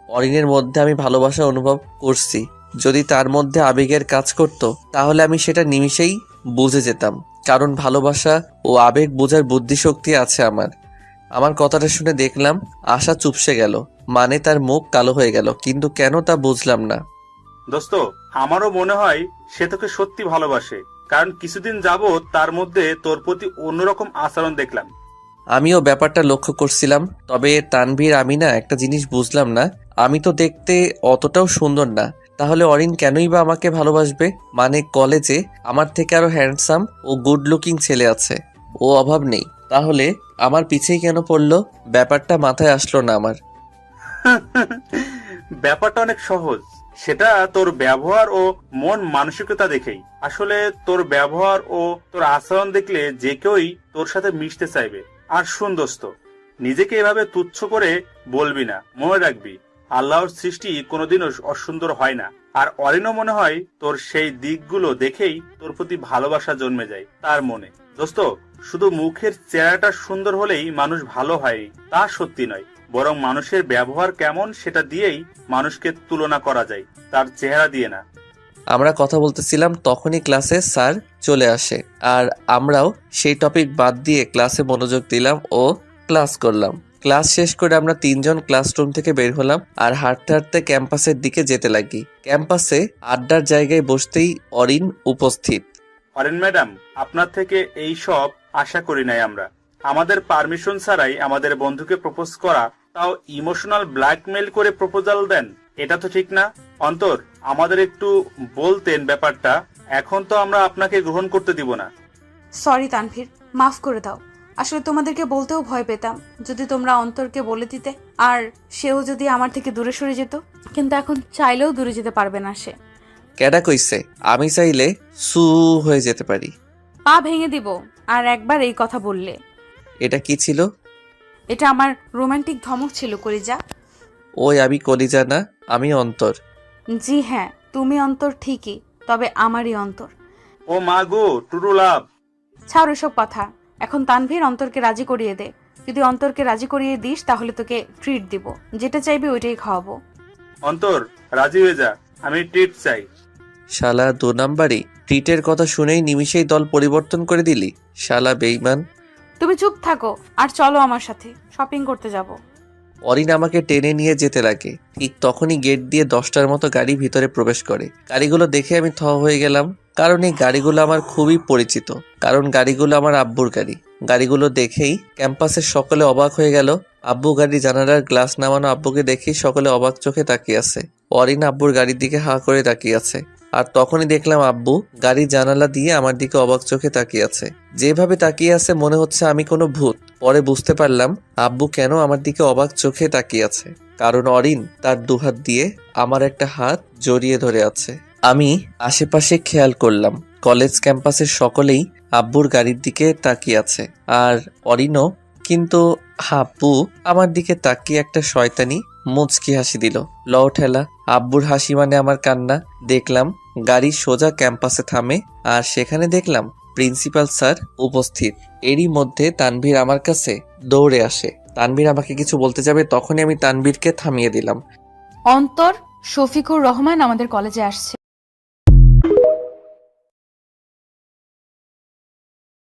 অরিনের মধ্যে আমি ভালোবাসা অনুভব করছি। যদি তার মধ্যে আবেগের কাজ করত তাহলে আমি সেটা নিমিষেই বুঝে যেতাম, কারণ ভালোবাসা ও আবেগ বোঝার বুদ্ধিশক্তি আছে আমার। আমার কথাটা শুনে দেখলাম আশা চুপসে গেল, মানে তার মুখ কালো হয়ে গেল, কিন্তু কেন তা বুঝলাম না। দোস্ত, আমারও মনে হয় সে তোকে সত্যি ভালোবাসে, কারণ কিছুদিন যাবত তার মধ্যে তোর প্রতি অন্যরকম আচরণ দেখলাম। আমিও ব্যাপারটা লক্ষ্য করছিলাম, তবে তানভীর আমি না একটা জিনিস বুঝলাম না, আমি তো দেখতে অতটাও সুন্দর না, তাহলে অরিন কেনই বা আমাকে ভালোবাসবে? মানে কলেজে আমার থেকে আরো হ্যান্ডসাম ও গুড লুকিং ছেলে আছে, ও অভাব নেই, তাহলে আমার পিছেই কেন পড়লো? ব্যাপারটা মাথায় আসলো না আমার। ব্যাপারটা অনেক সহজ। সেটা তোর ব্যবহার ও মন মানসিকতা দেখেই। আসলে তোর ব্যবহার ও তোর আচরণ দেখলে যে কেউই তোর সাথে মিশতে চাইবে। আর শুন দোস্ত, নিজেকে এভাবে তুচ্ছ করে বলবি না, মনে রাখবি আল্লাহর সৃষ্টি কোনোদিনও অসুন্দর হয় না। আর অরিনও মনে হয় তোর সেই দিকগুলো দেখেই তোর প্রতি ভালোবাসা জন্মে যায় তার মনে। দোস্ত, শুধু মুখের চেহারাটা সুন্দর হলেই মানুষ ভালো হয় তা সত্যি নয়, বরং মানুষের ব্যবহার কেমন সেটা দিয়েই মানুষকে তুলনা করা যায়, তার চেহারা দিয়ে না। আমরা কথা বলতেছিলাম, তখনই ক্লাসে স্যার চলে আসে, আর আমরাও সেই টপিক বাদ দিয়ে ক্লাসে মনোযোগ দিলাম ও ক্লাস করলাম। ক্লাস শেষ করে আমরা তিনজন ক্লাসরুম থেকে বের হলাম আর হাঁটতে হাঁটতে ক্যাম্পাসের দিকে যেতে লাগি। ক্যাম্পাসে আড্ডার জায়গায় বসতেই অরিন উপস্থিত। অরেন ম্যাডাম, আপনার থেকে এই সব আশা করি নাই আমরা। আমাদের পারমিশন ছাড়াই আমাদের বন্ধুকে প্রপোজ করা, তাও ইমোশনাল ব্ল্যাকমেল করে প্রপোজাল দেন, এটা তো ঠিক না। অন্তর, আমাদের একটু বলতেন ব্যাপারটা, এখন তো আমরা আপনাকে গ্রহণ করতে দিব না। সরি তানভীর, মাফ করে দাও। আসলে তোমাদেরকে বলতেও ভয় পেতাম, যদি তোমরা অন্তরকে বলে দিতে আর সেও যদি আমার থেকে দূরে সরে যেত। কিন্তু এখন চাইলেও দূরে যেতে পারবে না সে। ক্যাডা কইছে আমি চাইলে সু হয়ে যেতে পারি? পা ভেঙে দিব আর একবার এই কথা বললে। এটা কি ছিল? এটা আমার রোমান্টিক ধমক ছিল কলিজা। ওই আমি কলিজা না, আমি অন্তর। জি হ্যাঁ, তুমি অন্তর ঠিকই, তবে আমারই অন্তর। ও মা গো, টুরু লাভ। ছাড় এসব কথা, এখন তানভীর অন্তরকে রাজি করিয়ে দে। যদি অন্তরকে রাজি করিয়ে দিস তাহলে তোকে ট্রিট দিব, যেটা চাইবি ওইটাই খাওয়াবো। অন্তর, রাজি হয়ে যা, আমি ট্রিট চাই। শালা দু নাম্বারই, ট্রিটের কথা শুনেই নিমিষেই দল পরিবর্তন করে দিলি, শালা বেইমান। তুমি চুপ থাকো আর চলো আমার সাথে, শপিং করতে যাব। অরিন আমাকে টেনে নিয়ে যেতে লাগে, ঠিক তখনই গেট দিয়ে 10টার মতো গাড়ি ভিতরে প্রবেশ করে। গাড়িগুলো দেখে আমি থ হয়ে গেলাম, কারণ এই গাড়িগুলো আমার খুবই পরিচিত, কারণ গাড়িগুলো আমার আব্বুর গাড়ি। গাড়িগুলো দেখেই ক্যাম্পাসের সকলে অবাক হয়ে গেল। আব্বু গাড়ি জানালার গ্লাস নামানো আব্বুকে দেখেই সকলে অবাক চোখে তাকিয়ে আছে। অরিন আব্বুর গাড়ির দিকে হাঁ করে তাকিয়ে আছে, আর তখনই দেখলাম আব্বু গাড়ির জানালা দিয়ে আমার দিকে অবাক চোখে তাকিয়ে আছে। যেভাবে তাকিয়ে আছে মনে হচ্ছে আমি কোনো ভূত। পরে বুঝতে পারলাম আব্বু কেন আমার দিকে অবাক চোখে তাকিয়ে আছে, কারণ অরিন তার দুহাত দিয়ে আমার একটা হাত জড়িয়ে ধরে আছে। আমি আশেপাশে খেয়াল করলাম, কলেজ ক্যাম্পাসের সকলেই আব্বুর গাড়ির দিকে তাকিয়ে আছে, আর অরিনও। কিন্তু আব্বু আমার দিকে তাকিয়ে একটা শয়তানি মুচকি হাসি দিল। লও ঠেলা, আব্বুর হাসি মানে আমার কান্না। দেখলাম গাড়ি সোজা ক্যাম্পাসে থামে, আর সেখানে দেখলাম প্রিন্সিপাল স্যার উপস্থিত। এরই মধ্যে তানভীর আমার কাছে দৌড়ে আসে। তানভীর আমাকে কিছু বলতে যাবে, তখনই আমি তানভীরকে থামিয়ে দিলাম। অন্তর, শফিকুর রহমান আমাদের কলেজে আসছে।